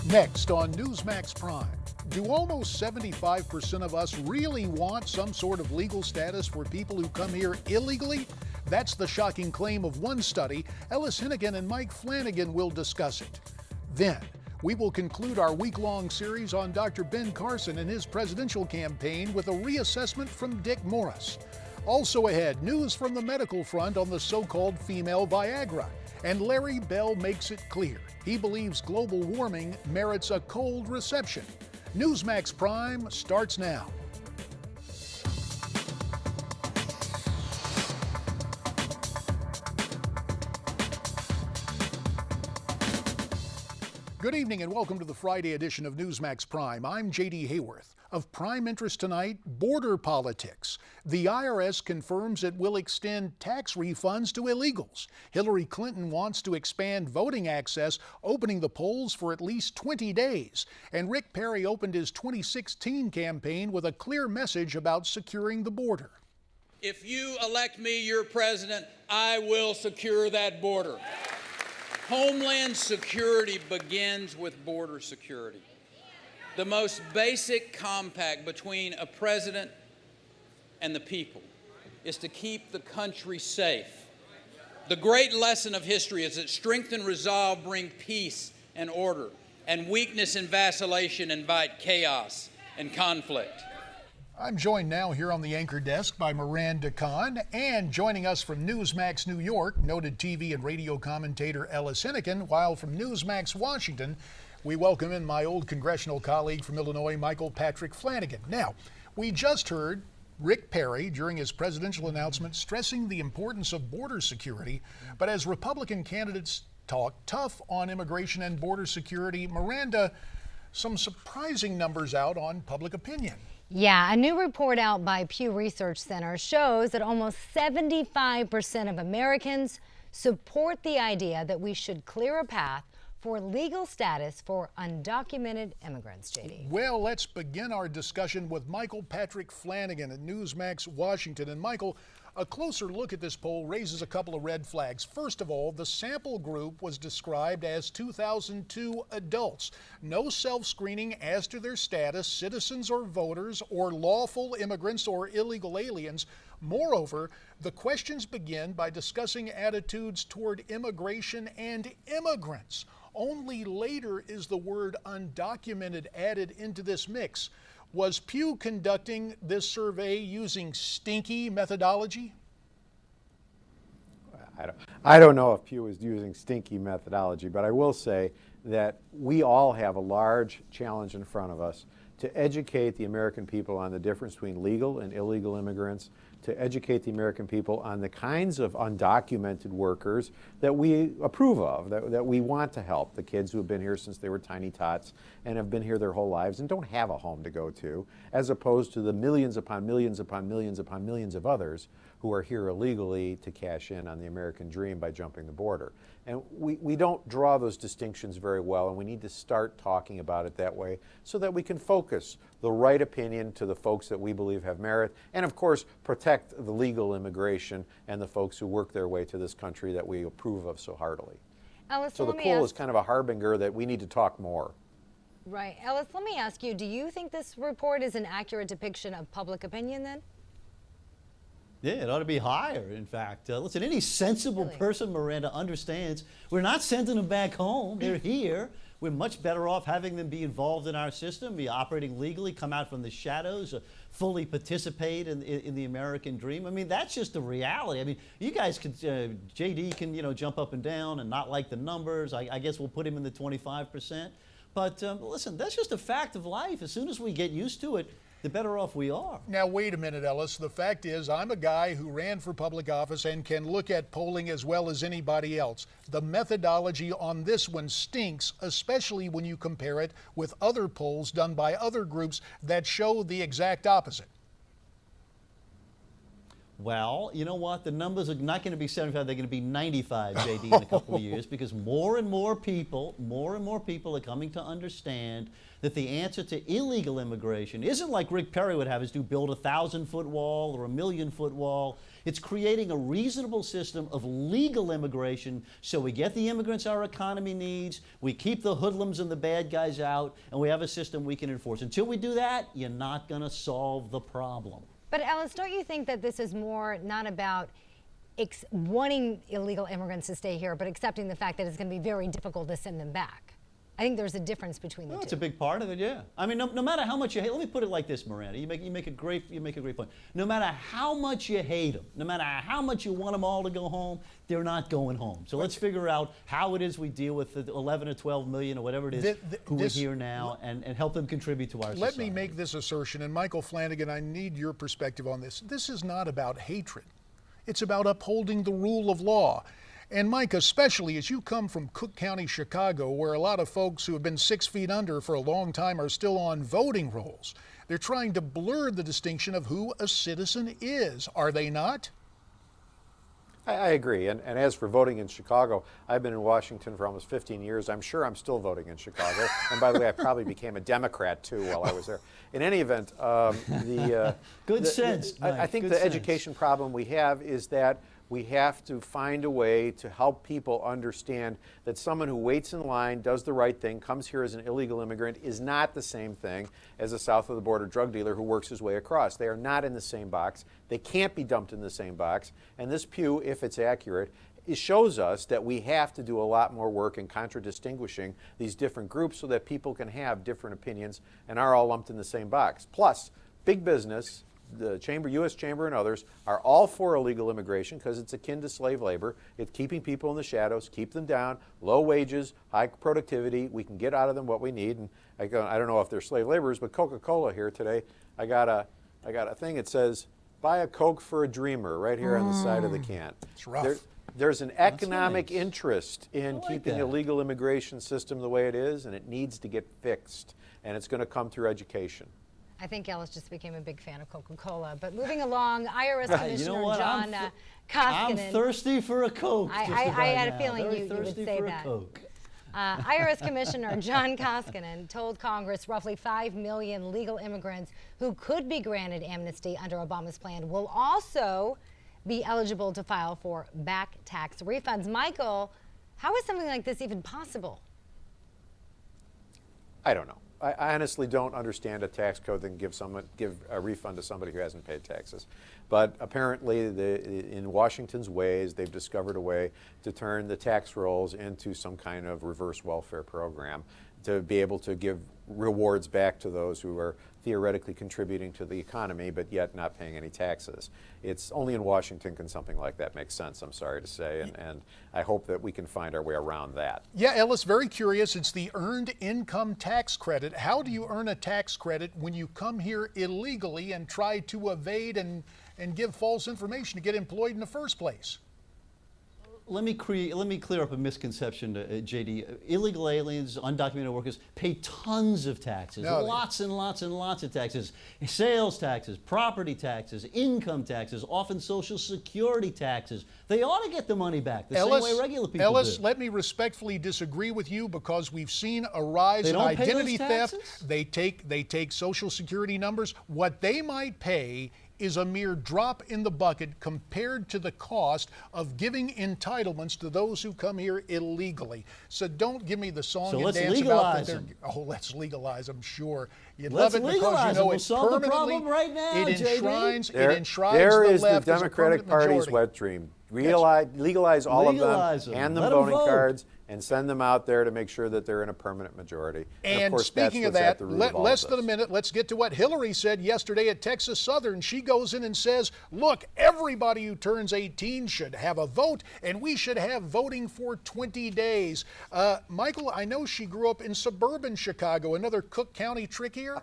Next on Newsmax Prime, do almost 75% of us really want some sort of legal status for people who come here illegally? That's the shocking claim of one study. Ellis Henican and Mike Flanagan will discuss it. Then, we will conclude our week-long series on Dr. Ben Carson and his presidential campaign with a reassessment from Dick Morris. Also ahead, news from the medical front on the so-called female Viagra. And Larry Bell makes it clear he believes global warming merits a cold reception. Newsmax Prime starts now. Good evening and welcome to the Friday edition of Newsmax Prime. I'm J.D. Hayworth. Of prime interest tonight, border politics. The IRS confirms it will extend tax refunds to illegals. Hillary Clinton wants to expand voting access, opening the polls for at least 20 days. And Rick Perry opened his 2016 campaign with a clear message about securing the border. If you elect me your president, I will secure that border. Homeland security begins with border security. The most basic compact between a president and the people is to keep the country safe. The great lesson of history is that strength and resolve bring peace and order, and weakness and vacillation invite chaos and conflict. I'm joined now here on the anchor desk by Miranda Kahn, and joining us from Newsmax New York, noted TV and radio commentator Ellis Henican, while from Newsmax Washington, we welcome in my old congressional colleague from Illinois, Michael Patrick Flanagan. Now, we just heard Rick Perry during his presidential announcement stressing the importance of border security, but as Republican candidates talk tough on immigration and border security, Miranda, some surprising numbers out on public opinion. Yeah, a new report out by Pew Research Center shows that almost 75% of Americans support the idea that we should clear a path for legal status for undocumented immigrants, J.D. Well, let's begin our discussion with Michael Patrick Flanagan at Newsmax Washington. And Michael, a closer look at this poll raises a couple of red flags. First of all, the sample group was described as 2002 adults. No self-screening as to their status, citizens or voters, or lawful immigrants or illegal aliens. Moreover, the questions begin by discussing attitudes toward immigration and immigrants. Only later is the word undocumented added into this mix. Was Pew conducting this survey using stinky methodology? I don't know if Pew was using stinky methodology, but I will say that we all have a large challenge in front of us to educate the American people on the difference between legal and illegal immigrants, to educate the American people on the kinds of undocumented workers that we approve of, that we want to help, the kids who have been here since they were tiny tots and have been here their whole lives and don't have a home to go to, as opposed to the millions upon millions upon millions upon millions of others who are here illegally to cash in on the American dream by jumping the border. And we don't draw those distinctions very well, and we need to start talking about it that way so that we can focus the right opinion to the folks that we believe have merit, and of course protect the legal immigration and the folks who work their way to this country that we approve of so heartily. Ellis, so the poll is kind of a harbinger that we need to talk more. Right. Ellis, let me ask you, do you think this report is an accurate depiction of public opinion then? Yeah, it ought to be higher, in fact. Listen, any sensible person, Miranda, understands we're not sending them back home. They're here. We're much better off having them be involved in our system, be operating legally, come out from the shadows, fully participate in the American dream. I mean, that's just the reality. I mean, you guys could, JD can, jump up and down and not like the numbers. I guess we'll put him in the 25%. But listen, that's just a fact of life. As soon as we get used to it, the better off we are. Now, wait a minute, Ellis. The fact is, I'm a guy who ran for public office and can look at polling as well as anybody else. The methodology on this one stinks, especially when you compare it with other polls done by other groups that show the exact opposite. Well, you know what? The numbers are not going to be 75, they're going to be 95, JD, in a couple of years, because more and more people are coming to understand that the answer to illegal immigration isn't like Rick Perry would have us do, build a 1,000-foot wall or a 1,000,000-foot wall. It's creating a reasonable system of legal immigration so we get the immigrants our economy needs, we keep the hoodlums and the bad guys out, and we have a system we can enforce. Until we do that, you're not going to solve the problem. But Ellis, don't you think that this is more not about wanting illegal immigrants to stay here, but accepting the fact that it's going to be very difficult to send them back? I think there's a difference between the two. It's a big part of it, yeah. I mean, no matter how much you hate, let me put it like this, Miranda. You make a great point. No matter how much you hate them, no matter how much you want them all to go home, they're not going home. So let's figure out how it is we deal with the 11 or 12 million or whatever it is who are here now and help them contribute to our society. Let me make this assertion, and Michael Flanagan, I need your perspective on this. This is not about hatred. It's about upholding the rule of law. And Mike, especially as you come from Cook County, Chicago, where a lot of folks who have been 6 feet under for a long time are still on voting rolls. They're trying to blur the distinction of who a citizen is, are they not? I agree. And as for voting in Chicago, I've been in Washington for almost 15 years. I'm sure I'm still voting in Chicago. And by the way, I probably became a Democrat, too, while I was there. In any event, Good sense, Mike. I think Good the sense. education problem we have is that we have to find a way to help people understand that someone who waits in line, does the right thing, comes here as an illegal immigrant is not the same thing as a south of the border drug dealer who works his way across. They are not in the same box. They can't be dumped in the same box. And this pew, if it's accurate, it shows us that we have to do a lot more work in contradistinguishing these different groups so that people can have different opinions and are all lumped in the same box. Plus, big business, the Chamber, U.S. Chamber and others are all for illegal immigration because it's akin to slave labor. It's keeping people in the shadows, keep them down, low wages, high productivity. We can get out of them what we need. And I don't know if they're slave laborers, but Coca-Cola here today, I got a thing that says, buy a Coke for a dreamer right here on the side of the can. It's rough. There's an economic nice. interest in like keeping that. the legal immigration system the way it is, and it needs to get fixed. And it's going to come through education. I think Ellis just became a big fan of Coca-Cola. But moving along, IRS Right, Commissioner you know what? John I'm Koskinen. thirsty for a Coke. I just about had a now. feeling Very you would thirsty say for that. A Coke. IRS Commissioner John Koskinen told Congress roughly 5 million legal immigrants who could be granted amnesty under Obama's plan will also be eligible to file for back tax refunds. Michael, how is something like this even possible? I don't know. I honestly don't understand a tax code that can give a refund to somebody who hasn't paid taxes. But apparently, in Washington's ways, they've discovered a way to turn the tax rolls into some kind of reverse welfare program to be able to give rewards back to those who are theoretically contributing to the economy, but yet not paying any taxes. It's only in Washington can something like that make sense, I'm sorry to say, and I hope that we can find our way around that. Yeah, Ellis, very curious. It's the Earned Income Tax Credit. How do you earn a tax credit when you come here illegally and try to evade and give false information to get employed in the first place? Let me clear up a misconception, JD. Illegal aliens, undocumented workers pay tons of taxes, lots and lots and lots of taxes. Sales taxes, property taxes, income taxes, often Social Security taxes. They ought to get the money back the same way regular people Ellis, do. let me respectfully disagree with you because we've seen a rise in don't pay identity those theft. taxes? They take Social Security numbers. What they might pay is a mere drop in the bucket compared to the cost of giving entitlements to those who come here illegally. So don't give me the song So and let's dance legalize about that. them. Oh, let's legalize them, sure. You'd Let's love it because legalize you know them. We'll it solve the permanently. problem right now, it JD. enshrines There the is left the as a Democratic permanent Party's majority. wet dream. Legalize all Legalize of them. them, hand them Let them voting vote. cards, and send them out there to make sure that they're in a permanent majority. And of And course, speaking of that's what's at that, the root of all less of than a this. minute, let's get to what Hillary said yesterday at Texas Southern. She goes in and says, look, everybody who turns 18 should have a vote, and we should have voting for 20 days. Michael, I know she grew up in suburban Chicago. Another Cook County trick here?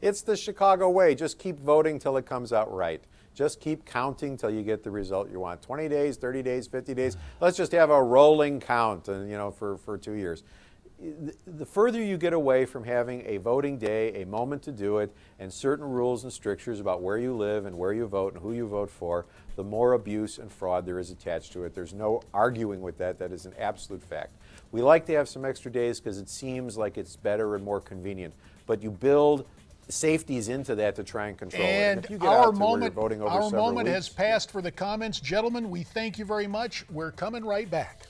It's the Chicago way. Just keep voting till it comes out right. Just keep counting till you get the result you want. 20 days, 30 days, 50 days. Let's just have a rolling count, and for 2 years. The further you get away from having a voting day, a moment to do it, and certain rules and strictures about where you live and where you vote and who you vote for, the more abuse and fraud there is attached to it. There's no arguing with that. That is an absolute fact. We like to have some extra days because it seems like it's better and more convenient. But you build safeties into that to try and control it. And if you get our out to where you're moment, voting over our several moment has weeks, passed for the comments. Gentlemen, we thank you very much. We're coming right back.